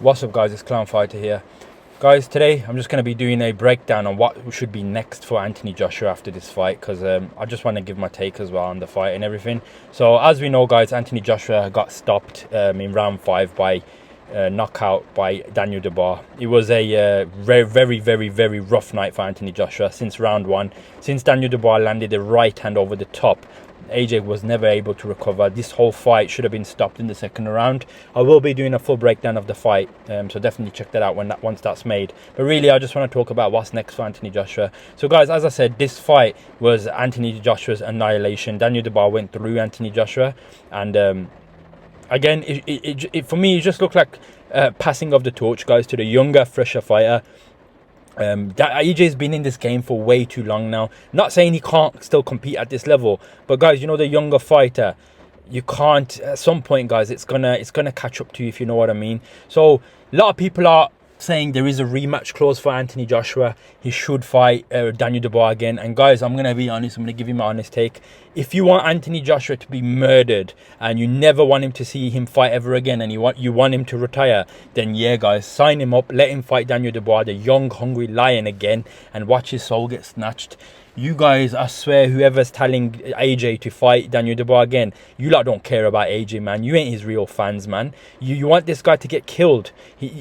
What's up guys, it's Clown Fighter here. Guys, today I'm just going to be doing a breakdown on what should be next for Anthony Joshua after this fight, because I just want to give my take as well on the fight and everything. So as we know guys, Anthony Joshua got stopped in round 5 by knockout by Daniel Dubois. It was a very rough night for Anthony Joshua since round 1. Since Daniel Dubois landed the right hand over the top, AJ was never able to recover. This whole fight should have been stopped in the second round. I will be doing a full breakdown of the fight, so definitely check that out once that's made. But really, I just want to talk about what's next for Anthony Joshua. So guys, as I said, this fight was Anthony Joshua's annihilation. Daniel Dubois went through Anthony Joshua, and again, for me, it just looked like passing of the torch, guys, to the younger, fresher fighter. AJ's been in this game for way too long now. Not saying he can't still compete at this level, but guys, you know, the younger fighter, you can't, at some point guys, it's gonna catch up to you, if you know what I mean. So a lot of people are saying there is a rematch clause for Anthony Joshua. He should fight Daniel Dubois again. And guys, I'm gonna be honest, I'm gonna give you my honest take. If you want Anthony Joshua to be murdered and you never want him to see him fight ever again, and you want him to retire, then yeah guys, sign him up, let him fight Daniel Dubois, the young hungry lion, again, and watch his soul get snatched. You guys, I swear, whoever's telling AJ to fight Daniel Dubois again, you lot don't care about AJ, man. You ain't his real fans, man. You want this guy to get killed.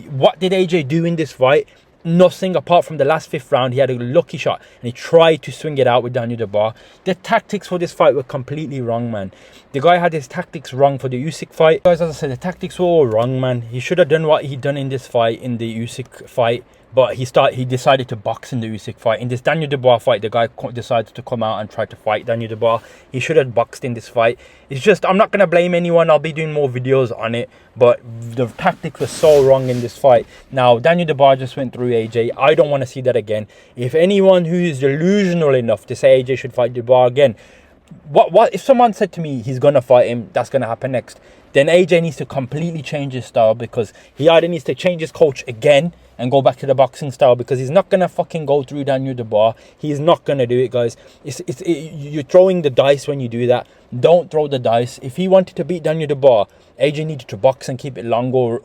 What did AJ do in this fight? Nothing apart from the last 5th round. He had a lucky shot and he tried to swing it out with Daniel Dubois. The tactics for this fight were completely wrong, man. The guy had his tactics wrong for the Usyk fight. Guys, as I said, the tactics were all wrong, man. He should have done what he done in this fight, in the Usyk fight. But he decided to box in the Usyk fight. In this Daniel Dubois fight, the guy decided to come out and try to fight Daniel Dubois. He should have boxed in this fight. It's just, I'm not going to blame anyone. I'll be doing more videos on it. But the tactics were so wrong in this fight. Now, Daniel Dubois just went through AJ. I don't want to see that again. If anyone who is delusional enough to say AJ should fight Dubois again, what if someone said to me he's going to fight him, that's going to happen next, then AJ needs to completely change his style, because he either needs to change his coach again and go back to the boxing style, because he's not going to fucking go through Daniel Dubois. He's not going to do it, guys. You're throwing the dice when you do that. Don't throw the dice. If he wanted to beat Daniel Dubois, AJ needed to box and keep it long, or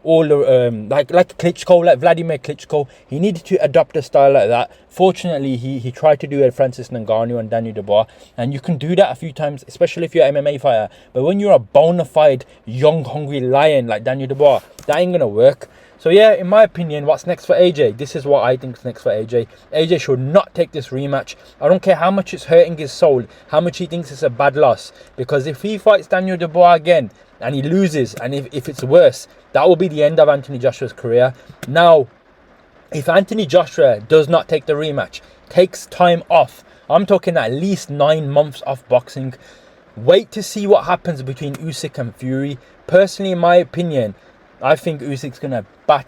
like Klitschko, like Vladimir Klitschko. He needed to adopt a style like that. Fortunately, he tried to do it Francis Ngannou and Daniel Dubois, and you can do that a few times, especially if you're an MMA fighter. But when you're a bona fide young hungry lion like Daniel Dubois, that ain't gonna work. So yeah, in my opinion, what's next for AJ? This is what I think is next for AJ. AJ should not take this rematch. I don't care how much it's hurting his soul, how much he thinks it's a bad loss, because if he fights Daniel Dubois again and he loses, and if it's worse, that will be the end of Anthony Joshua's career. Now, if Anthony Joshua does not take the rematch, takes time off, I'm talking at least 9 months off boxing, wait to see what happens between Usyk and Fury. Personally, in my opinion, I think Usyk's going to I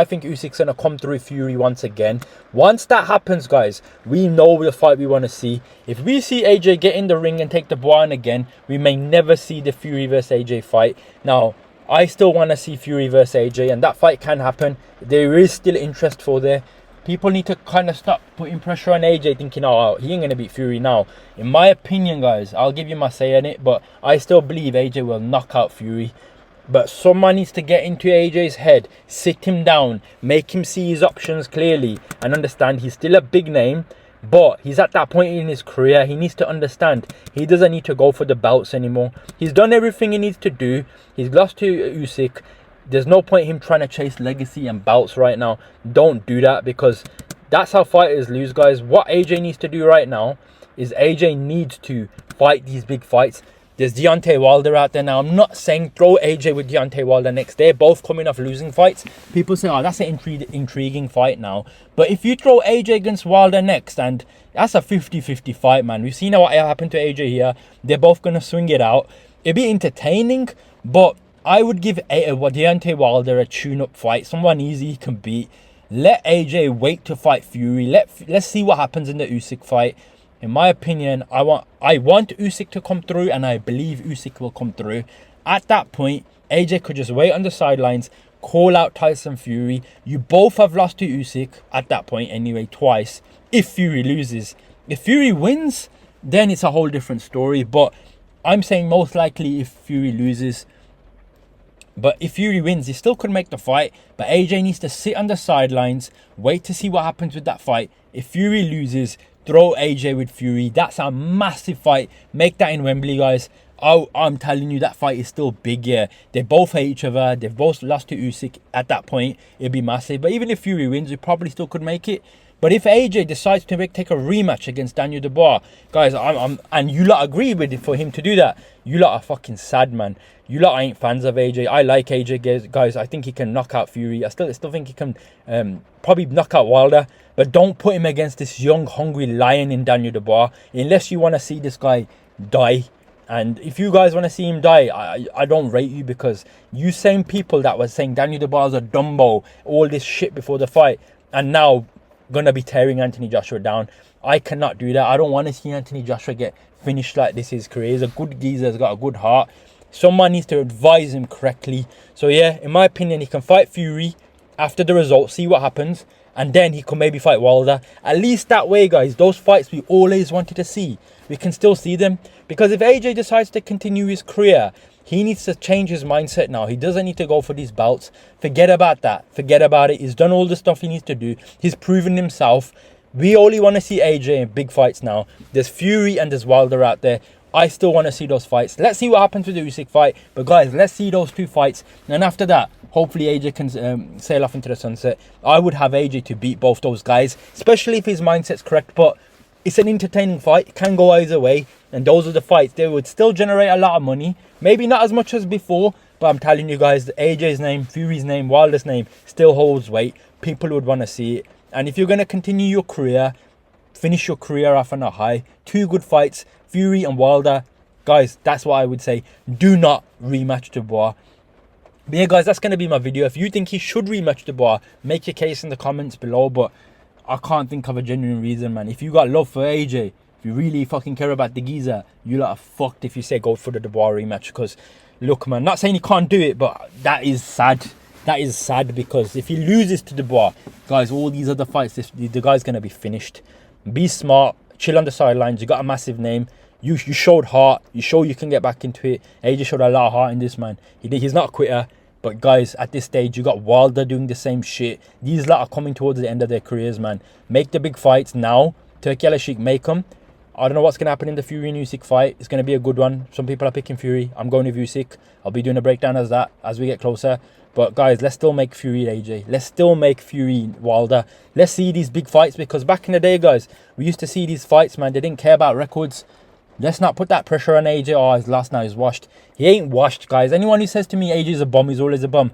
think Usyk's going to come through Fury once again. Once that happens, guys, we know the fight we want to see. If we see AJ get in the ring and take the Dubois again, we may never see the Fury versus AJ fight. Now, I still want to see Fury versus AJ, and that fight can happen. There is still interest for there. People need to kind of stop putting pressure on AJ, thinking, oh, he ain't going to beat Fury now. In my opinion, guys, I'll give you my say on it, but I still believe AJ will knock out Fury. But someone needs to get into AJ's head, sit him down, make him see his options clearly, and understand he's still a big name, but he's at that point in his career. He needs to understand he doesn't need to go for the belts anymore. He's done everything he needs to do. He's lost to Usyk. There's no point in him trying to chase legacy and belts right now. Don't do that, because that's how fighters lose, guys. What AJ needs to do right now is AJ needs to fight these big fights. There's Deontay Wilder out there now. I'm not saying throw AJ with Deontay Wilder next. They're both coming off losing fights. People say, oh, that's an intriguing fight now. But if you throw AJ against Wilder next, and that's a 50-50 fight, man. We've seen what happened to AJ here. They're both going to swing it out. It'd be entertaining, but I would give Deontay Wilder a tune-up fight. Someone easy he can beat. Let AJ wait to fight Fury. Let's see what happens in the Usyk fight. In my opinion, I want Usyk to come through, and I believe Usyk will come through. At that point, AJ could just wait on the sidelines, call out Tyson Fury. You both have lost to Usyk at that point anyway, twice, if Fury loses. If Fury wins, then it's a whole different story. But I'm saying most likely if Fury loses, But if Fury wins, he still could make the fight. But AJ needs to sit on the sidelines, wait to see what happens with that fight. If Fury loses, throw AJ with Fury. That's a massive fight. Make that in Wembley, guys. Oh, I'm telling you, that fight is still big, yeah. They both hate each other. They've both lost to Usyk. At that point, it'd be massive. But even if Fury wins, we probably still could make it. But if AJ decides to take a rematch against Daniel Dubois, guys, and you lot agree with it for him to do that, you lot are fucking sad, man. You lot ain't fans of AJ. I like AJ, guys. I think he can knock out Fury. I still think he can probably knock out Wilder. But don't put him against this young, hungry lion in Daniel Dubois. Unless you want to see this guy die. And if you guys want to see him die, I don't rate you, because you same people that was saying Daniel Dubois is a Dumbo, all this shit before the fight, and now gonna be tearing Anthony Joshua down. I cannot do that. I don't want to see Anthony Joshua get finished like this. His career. He's a good geezer. He's got a good heart. Someone needs to advise him correctly. So yeah, in my opinion, he can fight Fury after the result, see what happens, and then he can maybe fight Wilder. At least that way, guys, those fights we always wanted to see, we can still see them. Because if AJ decides to continue his career, he needs to change his mindset now. He doesn't need to go for these belts. Forget about that. Forget about it. He's done all the stuff he needs to do. He's proven himself. We only want to see AJ in big fights now. There's Fury and there's Wilder out there. I still want to see those fights. Let's see what happens with the Usyk fight. But guys, let's see those two fights. And after that, hopefully AJ can sail off into the sunset. I would have AJ to beat both those guys, especially if his mindset's correct. But it's an entertaining fight. It can go either way. And those are the fights. They would still generate a lot of money. Maybe not as much as before. But I'm telling you guys, AJ's name, Fury's name, Wilder's name still holds weight. People would want to see it. And if you're going to continue your career, finish your career off on a high, two good fights, Fury and Wilder, guys, that's what I would say. Do not rematch Dubois. But yeah, guys, that's going to be my video. If you think he should rematch Dubois, make your case in the comments below. But I can't think of a genuine reason, man. If you got love for AJ, if you really fucking care about the geezer, you lot are fucked if you say go for the Dubois rematch. Because, look, man, not saying he can't do it, but that is sad. That is sad, because if he loses to Dubois, guys, all these other fights, the guy's going to be finished. Be smart. Chill on the sidelines. You got a massive name. You showed heart. You show you can get back into it. AJ showed a lot of heart in this, man. He's not a quitter. But guys, at this stage, you got Wilder doing the same shit. These lot are coming towards the end of their careers, man. Make the big fights now. Turki Al-Sheikh, make them. I don't know what's going to happen in the Fury and Usyk fight. It's going to be a good one. Some people are picking Fury. I'm going with Usyk. I'll be doing a breakdown as we get closer. But guys, let's still make Fury AJ. Let's still make Fury Wilder. Let's see these big fights, because back in the day, guys, we used to see these fights, man. They didn't care about records. Let's not put that pressure on AJ. Oh, he's lost now. He's washed. He ain't washed, guys. Anyone who says to me AJ's a bum, he's always a bum,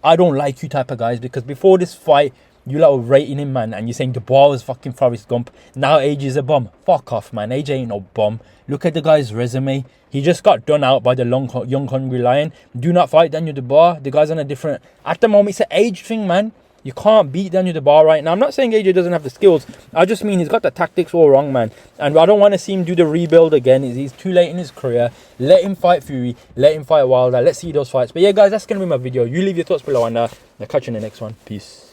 I don't like you type of guys. Because before this fight, you lot were rating him, man, and you're saying Dubois was fucking Forrest Gump. Now AJ's a bum. Fuck off, man. AJ ain't no bum. Look at the guy's resume. He just got done out by the young hungry lion. Do not fight Daniel Dubois. The guy's on a different... At the moment, it's an age thing, man. You can't beat Daniel Dubois right now. I'm not saying AJ doesn't have the skills. I just mean he's got the tactics all wrong, man. And I don't want to see him do the rebuild again. He's too late in his career. Let him fight Fury. Let him fight Wilder. Let's see those fights. But yeah, guys, that's going to be my video. You leave your thoughts below, and I'll catch you in the next one. Peace.